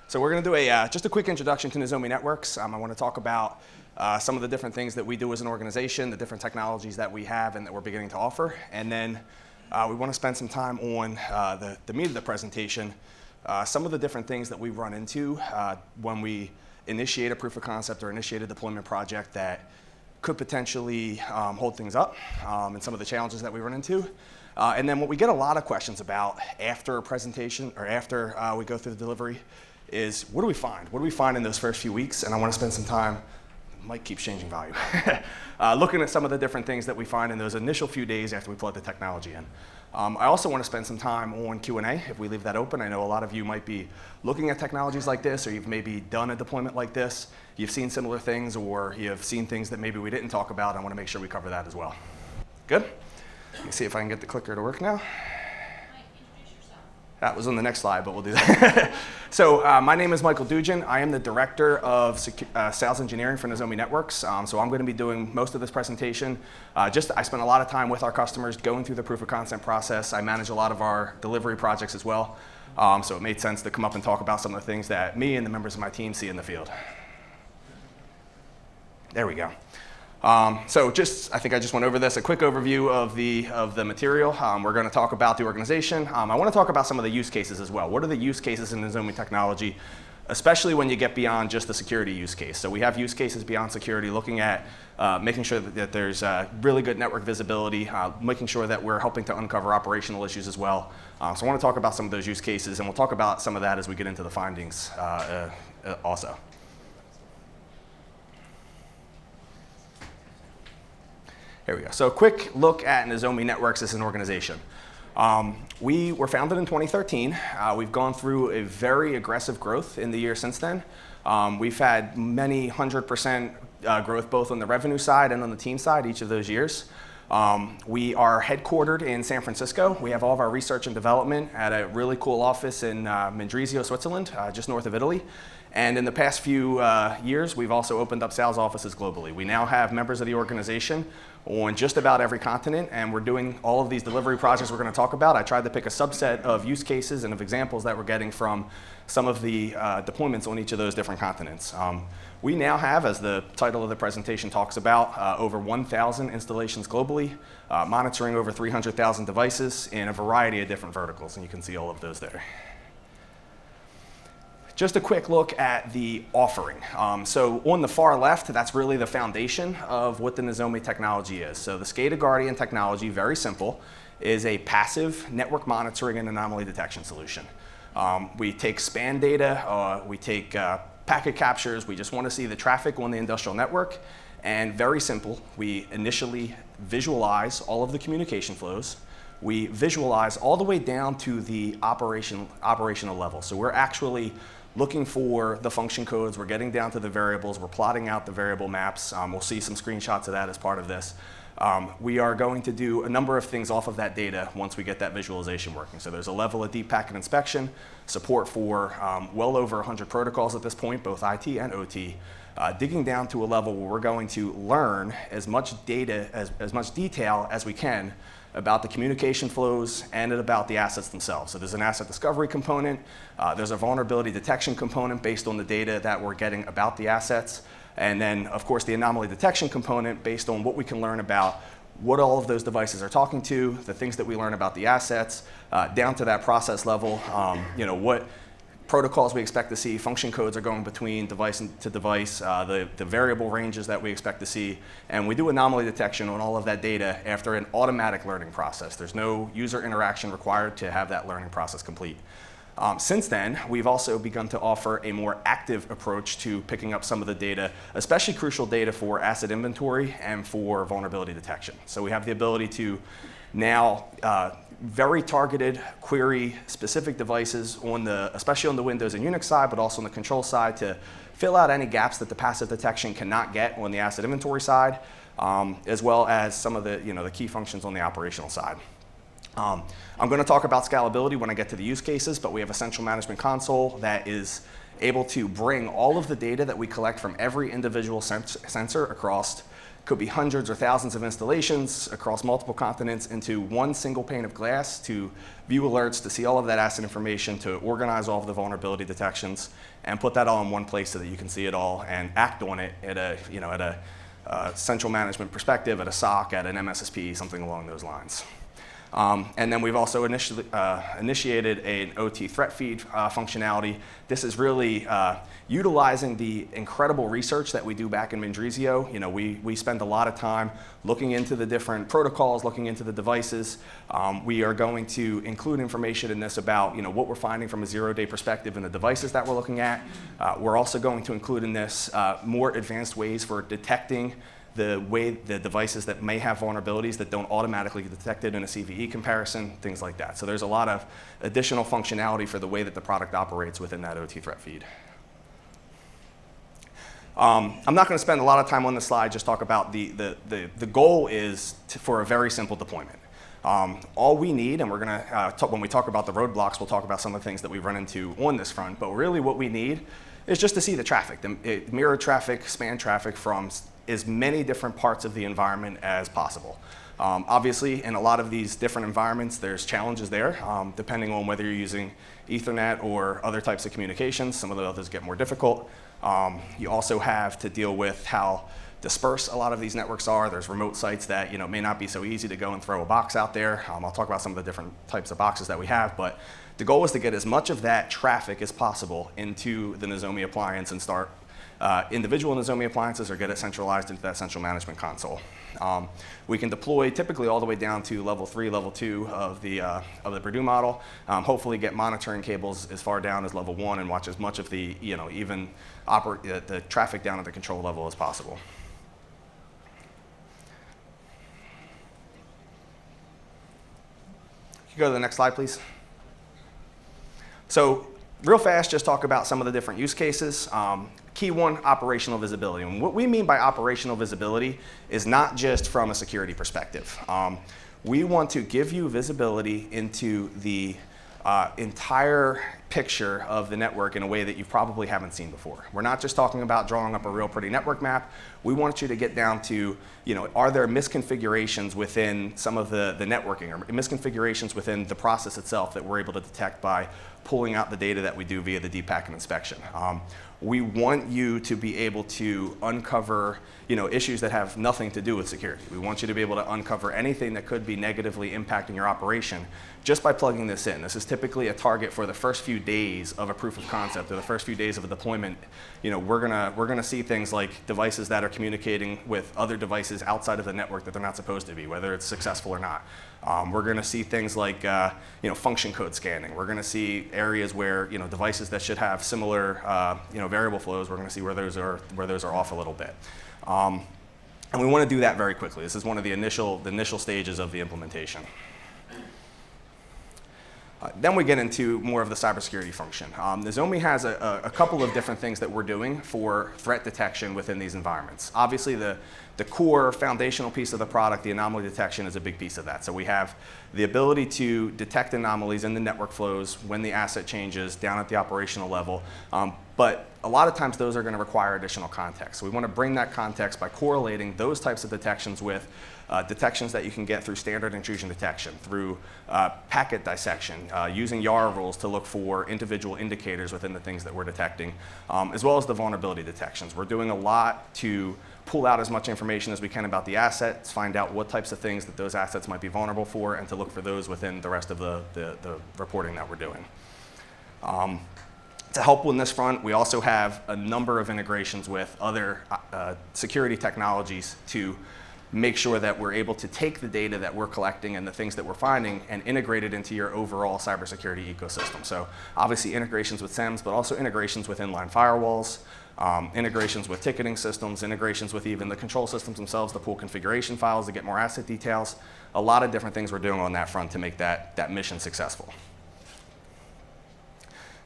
So we're going to do just a quick introduction to Nozomi Networks. I want to talk about some of the different things that we do as an organization, the different technologies that we have and that we're beginning to offer. And then we want to spend some time on the meat of the presentation, some of the different things that we run into when we initiate a proof of concept or initiate a deployment project that could potentially hold things up, and some of the challenges that we run into. And then what we get a lot of questions about after a presentation or after we go through the delivery is, what do we find? What do we find in those first few weeks? And I want to spend some time, mic keeps changing volume, looking at some of the different things that we find in those initial few days after we plug the technology in. I also want to spend some time on Q&A if we leave that open. I know a lot of you might be looking at technologies like this, or you've maybe done a deployment like this. You've seen similar things, or you've seen things that maybe we didn't talk about. I want to make sure we cover that as well. Good? Let me see if I can get the clicker to work now. That was on the next slide, but we'll do that. So my name is Michael Dugin. I am the Director of Sales Engineering for Nozomi Networks. So I'm going to be doing most of this presentation. I spend a lot of time with our customers going through the proof of concept process. I manage a lot of our delivery projects as well. So it made sense to come up and talk about some of the things that me and the members of my team see in the field. There we go. I think I just went over this, a quick overview of the material. We're going to talk about the organization. I want to talk about some of the use cases as well. What are the use cases in Nozomi technology, especially when you get beyond just the security use case? So we have use cases beyond security, looking at making sure that there's really good network visibility, making sure that we're helping to uncover operational issues as well. So I want to talk about some of those use cases, and we'll talk about some of that as we get into the findings also. Here we go. So a quick look at Nozomi Networks as an organization. We were founded in 2013. We've gone through a very aggressive growth in the year since then. We've had many 100% growth both on the revenue side and on the team side each of those years. We are headquartered in San Francisco. We have all of our research and development at a really cool office in Mendrisio, Switzerland, just north of Italy. And in the past few years, we've also opened up sales offices globally. We now have members of the organization on just about every continent, and we're doing all of these delivery projects we're going to talk about. I tried to pick a subset of use cases and of examples that we're getting from some of the deployments on each of those different continents. We now have, as the title of the presentation talks about, over 1,000 installations globally, monitoring over 300,000 devices in a variety of different verticals, and you can see all of those there. Just a quick look at the offering. So on the far left, that's really the foundation of what the Nozomi technology is. So the SCADA Guardian technology, very simple, is a passive network monitoring and anomaly detection solution. We take span data, we take packet captures, we just want to see the traffic on the industrial network, and very simple, we initially visualize all of the communication flows. We visualize all the way down to the operational level. So we're actually looking for the function codes, we're getting down to the variables, we're plotting out the variable maps. We'll see some screenshots of that as part of this. We are going to do a number of things off of that data once we get that visualization working. So there's a level of deep packet inspection, support for well over 100 protocols at this point, both IT and OT, digging down to a level where we're going to learn as much data, as much detail as we can about the communication flows and about the assets themselves. So there's an asset discovery component, there's a vulnerability detection component based on the data that we're getting about the assets, and then of course the anomaly detection component based on what we can learn about what all of those devices are talking to, the things that we learn about the assets, down to that process level, what protocols we expect to see, function codes are going between device to device, the variable ranges that we expect to see, and we do anomaly detection on all of that data after an automatic learning process. There's no user interaction required to have that learning process complete. Since then, we've also begun to offer a more active approach to picking up some of the data, especially crucial data for asset inventory and for vulnerability detection. So we have the ability to now very targeted query specific devices especially on the Windows and Unix side, but also on the control side to fill out any gaps that the passive detection cannot get on the asset inventory side, as well as some of the key functions on the operational side. I'm going to talk about scalability when I get to the use cases, but we have a central management console that is able to bring all of the data that we collect from every individual sensor across Could be hundreds or thousands of installations across multiple continents into one single pane of glass to view alerts, to see all of that asset information, to organize all of the vulnerability detections, and put that all in one place so that you can see it all and act on it at a, at a central management perspective, at a SOC, at an MSSP, something along those lines. And then we've also initiated an OT threat feed functionality. This is really utilizing the incredible research that we do back in Mendrisio. We spend a lot of time looking into the different protocols, looking into the devices. We are going to include information in this about what we're finding from a zero-day perspective in the devices that we're looking at. We're also going to include in this more advanced ways for detecting the devices that may have vulnerabilities that don't automatically get detected in a CVE comparison, things like that. So there's a lot of additional functionality for the way that the product operates within that OT threat feed. I'm not going to spend a lot of time on this slide, just talk about the goal is for a very simple deployment. All we need, and we're going to, when we talk about the roadblocks, we'll talk about some of the things that we run into on this front, but really what we need is just to see the traffic, the mirror traffic, span traffic from as many different parts of the environment as possible. Obviously, in a lot of these different environments, there's challenges there, depending on whether you're using Ethernet or other types of communications. Some of the others get more difficult. You also have to deal with how dispersed a lot of these networks are. There's remote sites that may not be so easy to go and throw a box out there. I'll talk about some of the different types of boxes that we have, but the goal is to get as much of that traffic as possible into the Nozomi appliance and start individual Nozomi appliances or get it centralized into that central management console. We can deploy typically all the way down to level 3, level 2 of the Purdue model. Hopefully get monitoring cables as far down as level 1 and watch as much of the, even the traffic down at the control level as possible. Can you go to the next slide, please? So real fast, just talk about some of the different use cases. Key one, operational visibility. And what we mean by operational visibility is not just from a security perspective. We want to give you visibility into the entire picture of the network in a way that you probably haven't seen before. We're not just talking about drawing up a real pretty network map. We want you to get down to, are there misconfigurations within some of the networking or misconfigurations within the process itself that we're able to detect by pulling out the data that we do via the deep packet inspection. We want you to be able to uncover issues that have nothing to do with security. We want you to be able to uncover anything that could be negatively impacting your operation just by plugging this in. This is typically a target for the first few days of a proof of concept or the first few days of a deployment. We're gonna see things like devices that are communicating with other devices outside of the network that they're not supposed to be, whether it's successful or not. We're going to see things like function code scanning. We're going to see areas where devices that should have similar variable flows. We're going to see where those are off a little bit, and we want to do that very quickly. This is one of the initial stages of the implementation. Then we get into more of the cybersecurity function. Nozomi has a couple of different things that we're doing for threat detection within these environments. Obviously, the core foundational piece of the product, the anomaly detection, is a big piece of that. So we have the ability to detect anomalies in the network flows when the asset changes down at the operational level. But a lot of times those are going to require additional context. So we want to bring that context by correlating those types of detections with detections that you can get through standard intrusion detection, through packet dissection, using YARA rules to look for individual indicators within the things that we're detecting, as well as the vulnerability detections. We're doing a lot to pull out as much information as we can about the assets, find out what types of things that those assets might be vulnerable for, and to look for those within the rest of the reporting that we're doing. To help in this front, we also have a number of integrations with other security technologies to make sure that we're able to take the data that we're collecting and the things that we're finding and integrate it into your overall cybersecurity ecosystem. So obviously integrations with SIEMs, but also integrations with inline firewalls, integrations with ticketing systems, integrations with even the control systems themselves, the pool configuration files to get more asset details. A lot of different things we're doing on that front to make that mission successful.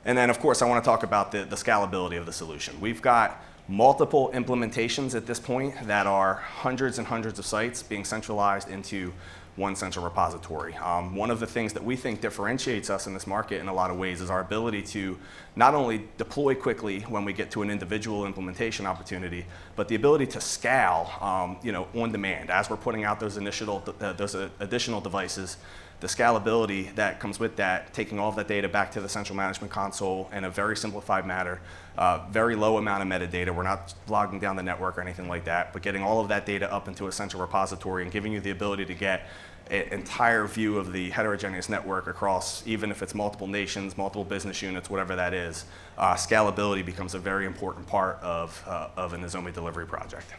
And then, of course, I want to talk about the scalability of the solution. We've got multiple implementations at this point that are hundreds and hundreds of sites being centralized into one central repository. One of the things that we think differentiates us in this market in a lot of ways is our ability to not only deploy quickly when we get to an individual implementation opportunity, but the ability to scale on demand as we're putting out those additional devices. The scalability that comes with that, taking all of that data back to the central management console in a very simplified manner, very low amount of metadata. We're not logging down the network or anything like that, but getting all of that data up into a central repository and giving you the ability to get an entire view of the heterogeneous network across, even if it's multiple nations, multiple business units, whatever that is. Scalability becomes a very important part of a Nozomi delivery project.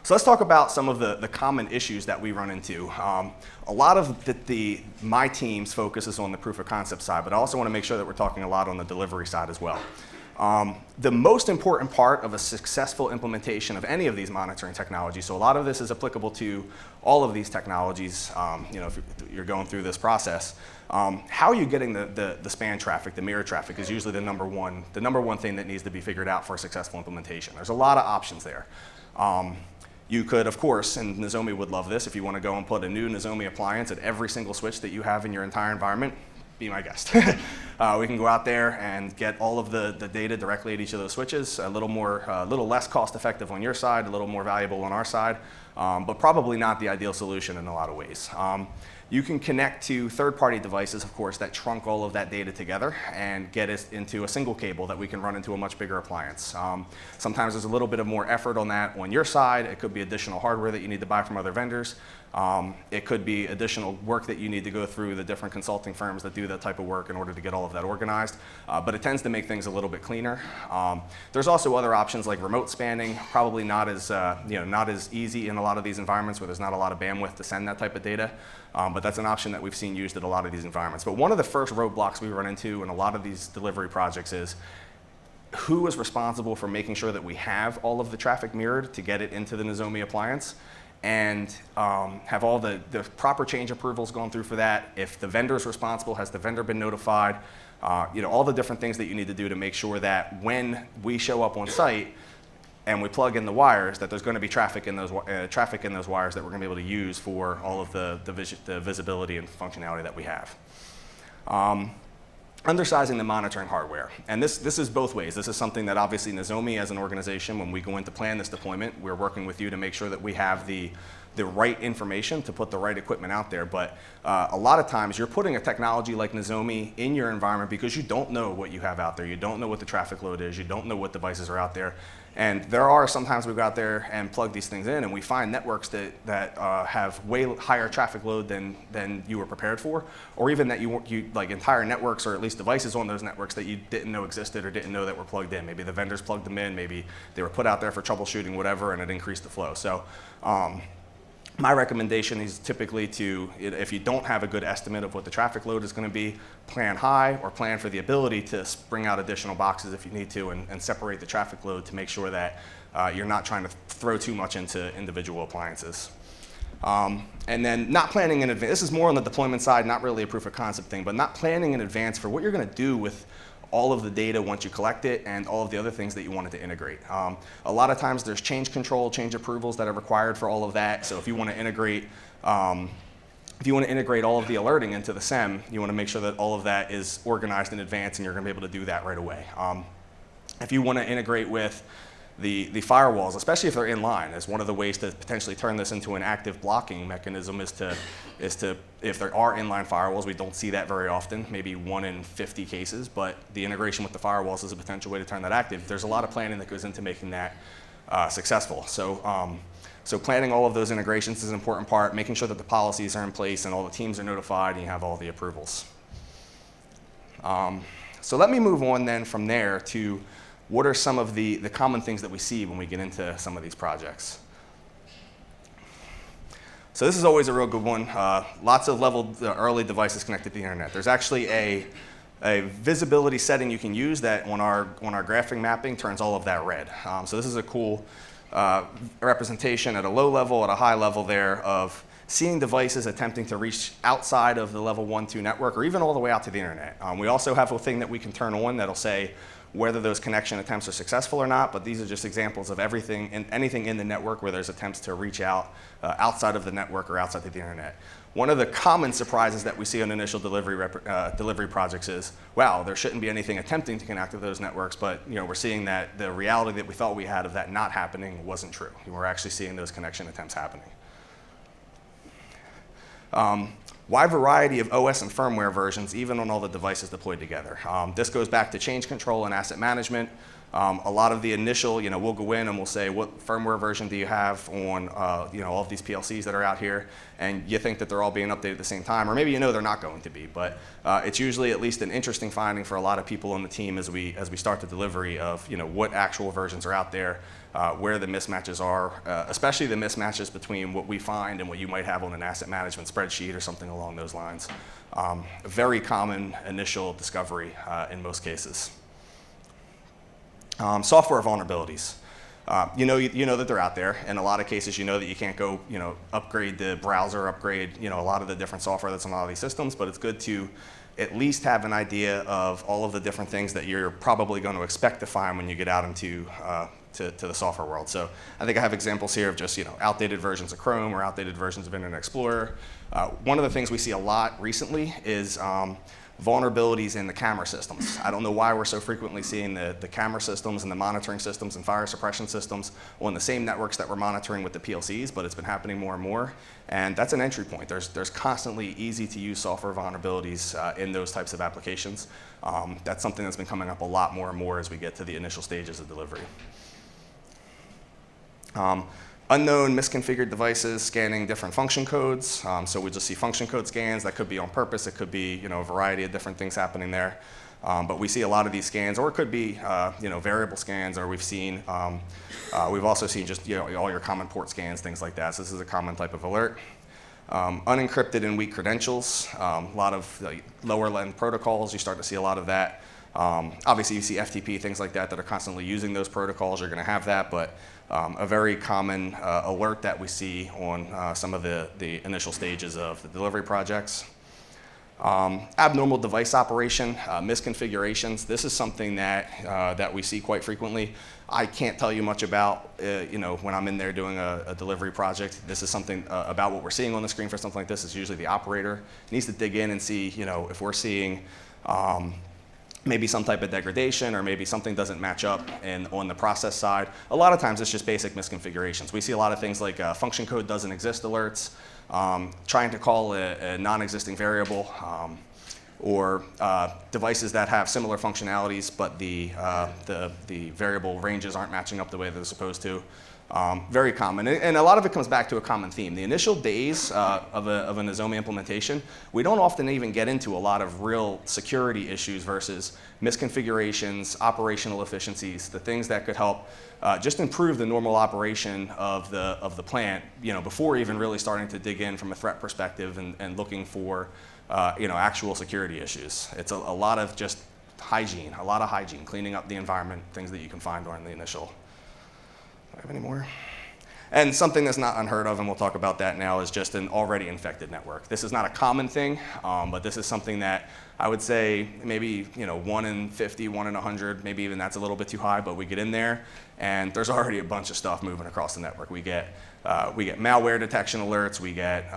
So let's talk about some of the common issues that we run into. A lot of my team's focus is on the proof of concept side, but I also want to make sure that we're talking a lot on the delivery side as well. The most important part of a successful implementation of any of these monitoring technologies, so a lot of this is applicable to all of these technologies, if you're going through this process, how are you getting the span traffic, the mirror traffic is usually the number one thing that needs to be figured out for a successful implementation. There's a lot of options there. You could, of course, and Nozomi would love this, if you want to go and put a new Nozomi appliance at every single switch that you have in your entire environment, be my guest. We can go out there and get all of the data directly at each of those switches, a little less cost effective on your side, a little more valuable on our side, but probably not the ideal solution in a lot of ways. You can connect to third-party devices, of course, that trunk all of that data together and get it into a single cable that we can run into a much bigger appliance. Sometimes there's a little bit of more effort on that on your side. It could be additional hardware that you need to buy from other vendors. It could be additional work that you need to go through the different consulting firms that do that type of work in order to get all of that organized. But it tends to make things a little bit cleaner. There's also other options like remote spanning, probably not as easy in a lot of these environments where there's not a lot of bandwidth to send that type of data. But that's an option that we've seen used at a lot of these environments. But one of the first roadblocks we run into in a lot of these delivery projects is who is responsible for making sure that we have all of the traffic mirrored to get it into the Nozomi appliance and have all the proper change approvals going through for that. If the vendor is responsible, has the vendor been notified? All the different things that you need to do to make sure that when we show up on site and we plug in the wires, that there's going to be traffic in those wires that we're going to be able to use for all of the visibility and functionality that we have. Undersizing the monitoring hardware. And this is both ways. This is something that obviously Nozomi as an organization, when we go in to plan this deployment, we're working with you to make sure that we have the right information to put the right equipment out there. But a lot of times you're putting a technology like Nozomi in your environment because you don't know what you have out there. You don't know what the traffic load is. You don't know what devices are out there. And there are sometimes we go out there and plug these things in and we find networks that have way higher traffic load than you were prepared for, or even that you like entire networks or at least devices on those networks that you didn't know existed or didn't know that were plugged in. Maybe the vendors plugged them in, maybe they were put out there for troubleshooting, whatever, and it increased the flow. So my recommendation is typically to, if you don't have a good estimate of what the traffic load is going to be, plan high or plan for the ability to bring out additional boxes if you need to and separate the traffic load to make sure that you're not trying to throw too much into individual appliances. And then not planning in advance. This is more on the deployment side, not really a proof of concept thing, but not planning in advance for what you're going to do with all of the data once you collect it and all of the other things that you wanted to integrate. A lot of times there's change control, change approvals that are required for all of that. So if you want to integrate all of the alerting into the SEM, you want to make sure that all of that is organized in advance and you're going to be able to do that right away. If you want to integrate with the firewalls, especially if they're in line, as one of the ways to potentially turn this into an active blocking mechanism is to if there are inline firewalls, we don't see that very often, maybe 1 in 50 cases, but the integration with the firewalls is a potential way to turn that active. There's a lot of planning that goes into making that successful. So planning all of those integrations is an important part, making sure that the policies are in place and all the teams are notified and you have all the approvals. So let me move on then from there to what are some of the common things that we see when we get into some of these projects. So this is always a real good one. Lots of early devices connected to the internet. There's actually a visibility setting you can use that on our graphing mapping turns all of that red. So this is a cool representation at a low level, at a high level there of seeing devices attempting to reach outside of the level 1, 2 network, or even all the way out to the internet. We also have a thing that we can turn on that'll say whether those connection attempts are successful or not, but these are just examples of everything and anything in the network where there's attempts to reach out outside of the network or outside of the internet. One of the common surprises that we see on initial delivery projects is, wow, there shouldn't be anything attempting to connect to those networks, but we're seeing that the reality that we thought we had of that not happening wasn't true. We're actually seeing those connection attempts happening. Wide variety of OS and firmware versions, even on all the devices deployed together. This goes back to change control and asset management. A lot of the initial, we'll go in and we'll say, what firmware version do you have on all of these PLCs that are out here? And you think that they're all being updated at the same time, or maybe they're not going to be. But it's usually at least an interesting finding for a lot of people on the team as we start the delivery of what actual versions are out there, where the mismatches are, especially the mismatches between what we find and what you might have on an asset management spreadsheet or something along those lines. A very common initial discovery in most cases. Software vulnerabilities. You know that they're out there. In a lot of cases, you know that you can't go, upgrade the browser, upgrade, a lot of the different software that's on a lot of these systems, but it's good to at least have an idea of all of the different things that you're probably going to expect to find when you get out into to the software world. So I think I have examples here of just, outdated versions of Chrome or outdated versions of Internet Explorer. One of the things we see a lot recently is vulnerabilities in the camera systems. I don't know why we're so frequently seeing the camera systems and the monitoring systems and fire suppression systems on the same networks that we're monitoring with the PLCs, but it's been happening more and more. And that's an entry point. There's constantly easy to use software vulnerabilities in those types of applications. That's something that's been coming up a lot more and more as we get to the initial stages of delivery. Unknown misconfigured devices scanning different function codes. So we just see function code scans. That could be on purpose. It could be a variety of different things happening there. But we see a lot of these scans, or it could be variable scans, or we've also seen just all your common port scans, things like that. So this is a common type of alert. Unencrypted and weak credentials. A lot of lower end protocols. You start to see a lot of that. Obviously, you see FTP, things like that are constantly using those protocols. You're going to have that, but a very common alert that we see on some of the initial stages of the delivery projects. Abnormal device operation, misconfigurations. This is something that we see quite frequently. I can't tell you much about, when I'm in there doing a delivery project. This is something about what we're seeing on the screen for something like this is usually the operator needs to dig in and see, if we're seeing maybe some type of degradation, or maybe something doesn't match up on the process side. A lot of times it's just basic misconfigurations. We see a lot of things like function code doesn't exist alerts, trying to call a non-existing variable, or devices that have similar functionalities, but the variable ranges aren't matching up the way they're supposed to. Very common, and a lot of it comes back to a common theme. The initial days of a Nozomi implementation, we don't often even get into a lot of real security issues versus misconfigurations, operational efficiencies, the things that could help just improve the normal operation of the plant, before even really starting to dig in from a threat perspective and looking for actual security issues. It's a lot of just hygiene, cleaning up the environment, things that you can find during the initial. Do I have any more? And something that's not unheard of, and we'll talk about that now, is just an already infected network. This is not a common thing, but this is something that I would say maybe 1 in 50, 1 in 100, maybe even that's a little bit too high, but we get in there and there's already a bunch of stuff moving across the network. We get malware detection alerts, we get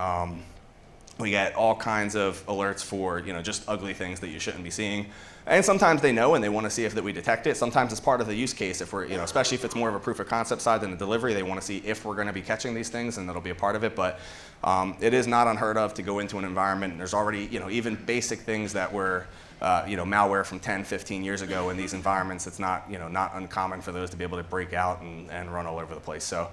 all kinds of alerts for just ugly things that you shouldn't be seeing. And sometimes they know and they want to see if that we detect it. Sometimes it's part of the use case. If we're, especially if it's more of a proof of concept side than the delivery, they want to see if we're going to be catching these things, and that'll be a part of it. But it is not unheard of to go into an environment and there's already, even basic things that were, malware from 10, 15 years ago in these environments. It's not, not uncommon for those to be able to break out and run all over the place. So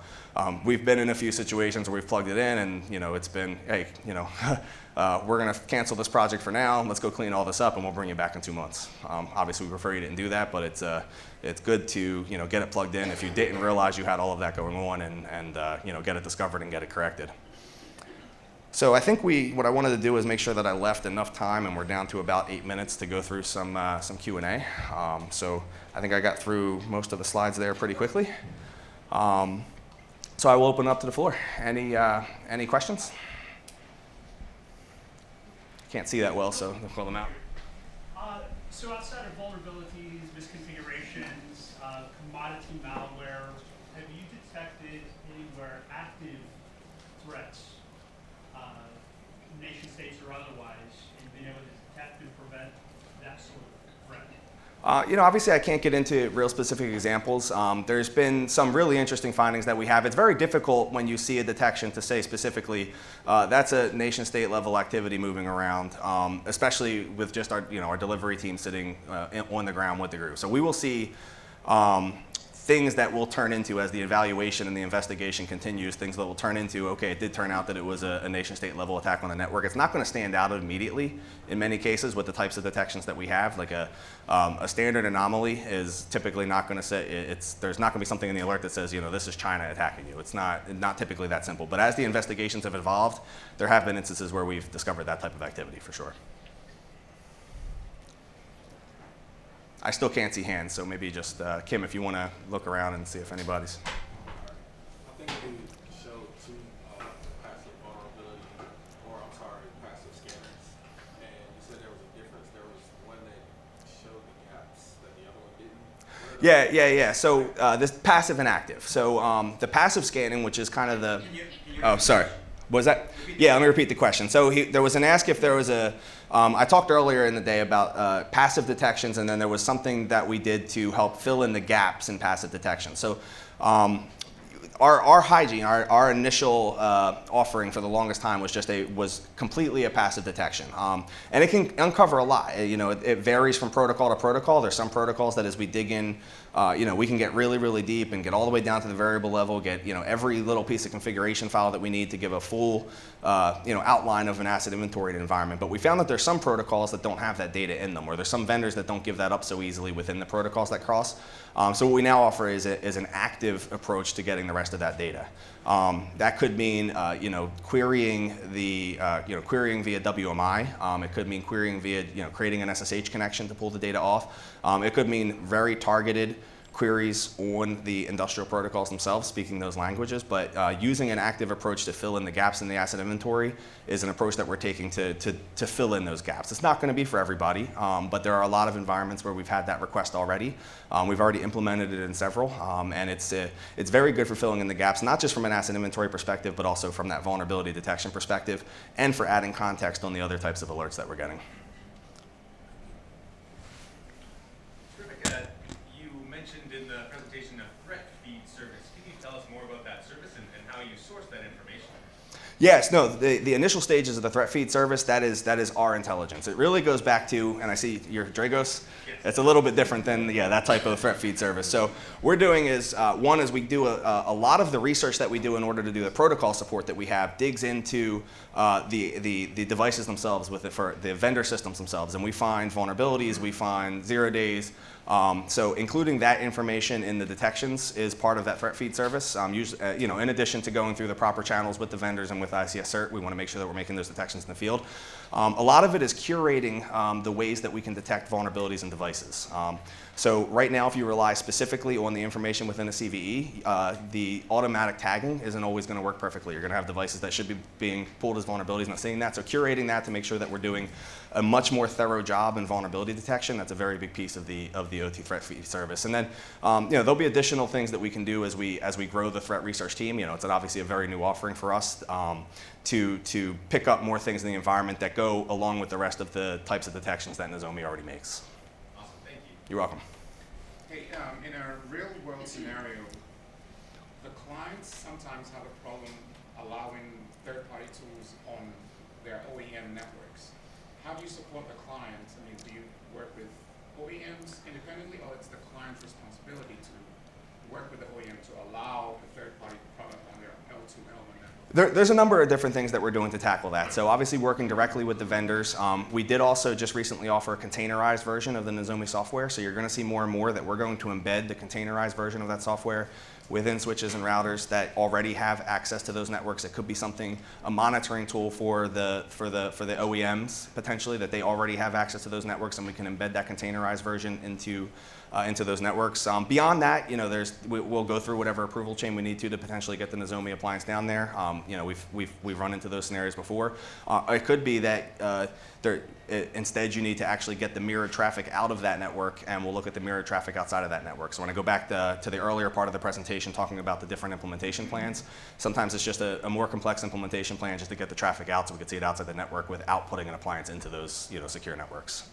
we've been in a few situations where we've plugged it in and, it's been, hey, we're going to cancel this project for now. Let's go clean all this up and we'll bring you back in 2 months. Obviously, we prefer you didn't do that, but it's good to, get it plugged in if you didn't realize you had all of that going on and get it discovered and get it corrected. So I think what I wanted to do is make sure that I left enough time, and we're down to about 8 minutes to go through some Q&A. So I think I got through most of the slides there pretty quickly. So I will open up to the floor. Any questions? can't see that well, so I'll call them out. So outside of vulnerabilities, misconfigurations, commodity malware, have you detected anywhere active threats, nation states or otherwise, and been able to detect and prevent that sort of threat? Obviously I can't get into real specific examples. There's been some really interesting findings that we have. It's very difficult when you see a detection to say specifically that's a nation state level activity moving around, especially with just our, our delivery team sitting on the ground with the group. So we will see things that will turn into, as the evaluation and the investigation continues, things that will turn into, okay, it did turn out that it was a nation state level attack on the network. It's not going to stand out immediately in many cases with the types of detections that we have. Like a standard anomaly is typically not going to say, there's not going to be something in the alert that says, this is China attacking you. It's not typically that simple. But as the investigations have evolved, there have been instances where we've discovered that type of activity for sure. I still can't see hands, so maybe just Kim, if you want to look around and see if anybody's. I think you showed two passive vulnerability, passive scanners, and you said there was a difference. There was one that showed the gaps that the other one didn't. Yeah. So this passive and active. So the passive scanning, which is kind of the. Oh, sorry. Was that? Yeah, let me repeat the question. So there was an ask if there was a. I talked earlier in the day about passive detections, and then there was something that we did to help fill in the gaps in passive detection. So our hygiene, our initial offering for the longest time was completely a passive detection, and it can uncover a lot. It varies from protocol to protocol. There's some protocols that as we dig in, we can get really, really deep and get all the way down to the variable level, get every little piece of configuration file that we need to give a full outline of an asset inventoried environment. But we found that there's some protocols that don't have that data in them, or there's some vendors that don't give that up so easily within the protocols that cross. So what we now offer is an active approach to getting the rest of that data. That could mean querying querying via WMI. It could mean querying via creating an SSH connection to pull the data off. It could mean very targeted queries on the industrial protocols themselves, speaking those languages, but using an active approach to fill in the gaps in the asset inventory is an approach that we're taking to fill in those gaps. It's not going to be for everybody, but there are a lot of environments where we've had that request already. We've already implemented it in several, and it's very good for filling in the gaps, not just from an asset inventory perspective, but also from that vulnerability detection perspective, and for adding context on the other types of alerts that we're getting. Terrific. You mentioned in the presentation a threat feed service. Can you tell us more about that service and how you source that information? Yes, no, the initial stages of the threat feed service, that is our intelligence. It really goes back to, and I see your Dragos, yes. It's a little bit different than that type of threat feed service. So we're doing is, one is we do a lot of the research that we do in order to do the protocol support that we have digs into the devices themselves for the vendor systems themselves. And we find vulnerabilities, we find 0 days. So including that information in the detections is part of that threat feed service. In addition to going through the proper channels with the vendors and with ICS CERT, we want to make sure that we're making those detections in the field. A lot of it is curating the ways that we can detect vulnerabilities in devices. So right now, if you rely specifically on the information within a CVE, the automatic tagging isn't always going to work perfectly. You're going to have devices that should be being pulled as vulnerabilities, not seeing that. So curating that to make sure that we're doing a much more thorough job in vulnerability detection, that's a very big piece of the OT threat feed service. And then there'll be additional things that we can do as we grow the threat research team. It's obviously a very new offering for us to pick up more things in the environment that go along with the rest of the types of detections that Nozomi already makes. Awesome, thank you. You're welcome. Hey, in a real-world scenario, the clients sometimes have a problem allowing third-party tools on their OEM networks. How do you support the clients? I mean, do you work with OEMs independently, or it's the client's responsibility to work with the OEM to allow the third-party product on their L2 element network? There's a number of different things that we're doing to tackle that. So obviously working directly with the vendors. We did also just recently offer a containerized version of the Nozomi software. So you're going to see more and more that we're going to embed the containerized version of that software within switches and routers that already have access to those networks. It could be something, a monitoring tool for the OEMs potentially, that they already have access to those networks, and we can embed that containerized version into those networks. Beyond that, we'll go through whatever approval chain we need to potentially get the Nozomi appliance down there. We've run into those scenarios before. It could be that instead you need to actually get the mirrored traffic out of that network, and we'll look at the mirrored traffic outside of that network. So when I go back to the earlier part of the presentation talking about the different implementation plans, sometimes it's just a more complex implementation plan just to get the traffic out so we can see it outside the network without putting an appliance into those secure networks.